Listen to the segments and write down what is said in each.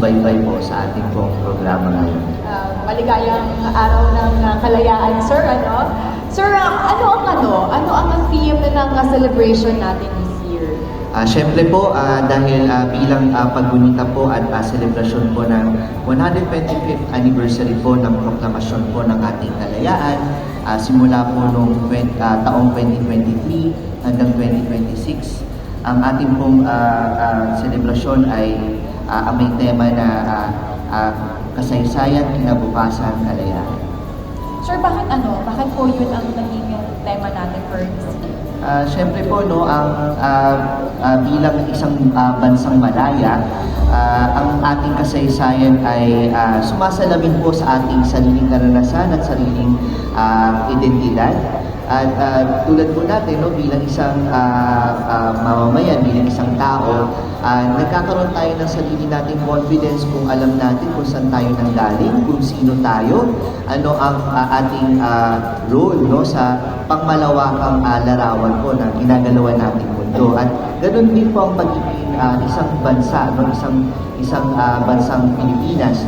sumusubaybay po sa ating pong programa ngayon. Maligayang araw ng kalayaan, sir. Sir, ano ang theme ng celebration natin this year? Siyempre po, dahil bilang paggunita po at selebrasyon po ng 125th anniversary po ng proklamasyon po ng ating kalayaan, simula po noong taong 2023 hanggang 2026, ang ating pong selebrasyon ay may tema na kasaysayan, kinabukasan, kalayaan. Sir, bakit po yun ang naging tema natin for this year? Siyempre po, bilang isang bansang malaya, ang ating kasaysayan ay sumasalamin po sa ating sariling karanasan at sariling identidad. At tulad po natin, bilang isang mamamayan, bilang isang tao, nagkakaroon tayo ng sarili nating confidence kung alam natin kung saan tayo nanggaling, kung sino tayo, ano ang ating role sa pangmalawakang larawan po na ginagalawan nating mundo. At ganoon din po ang pagiging isang bansa, isang bansang Pilipinas,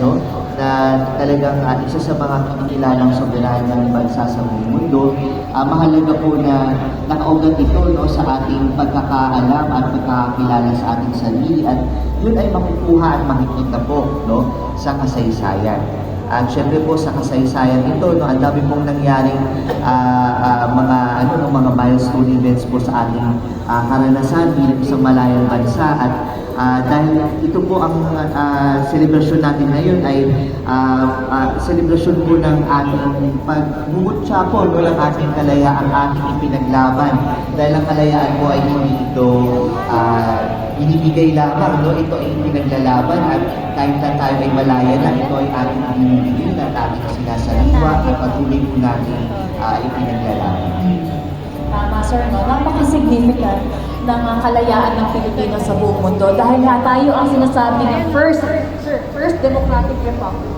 na talagang isa sa mga kinikilalang soberanong bansa sa buong mundo. Mahalaga po na nakaugat ito sa ating pagkakaalam at pagkakakilala sa ating sarili, at yun ay makukuha at makikita po sa kasaysayan. At syempre po sa kasaysayan ito, ang dami pong nangyaring mga milestone events po sa ating karanasan bilang isang malayang bansa. At dahil ito po ang selebrasyon natin ngayon ay selebrasyon po ng ating pagbubutsa po ng ating kalayaan, ating ipinaglaban. Dahil ang kalayaan po ay hindi ito binibigay lamang, ito ay pinaglalaban, at kahit na tayo ay malaya na, ito ay ating binibigay at ating sinasaliwa at patuloy po natin ipinaglalaban. Tama, sir, napaka-significant ng kalayaan ng Pilipino sa buong mundo dahil tayo ang sinasabi ng first democratic republic.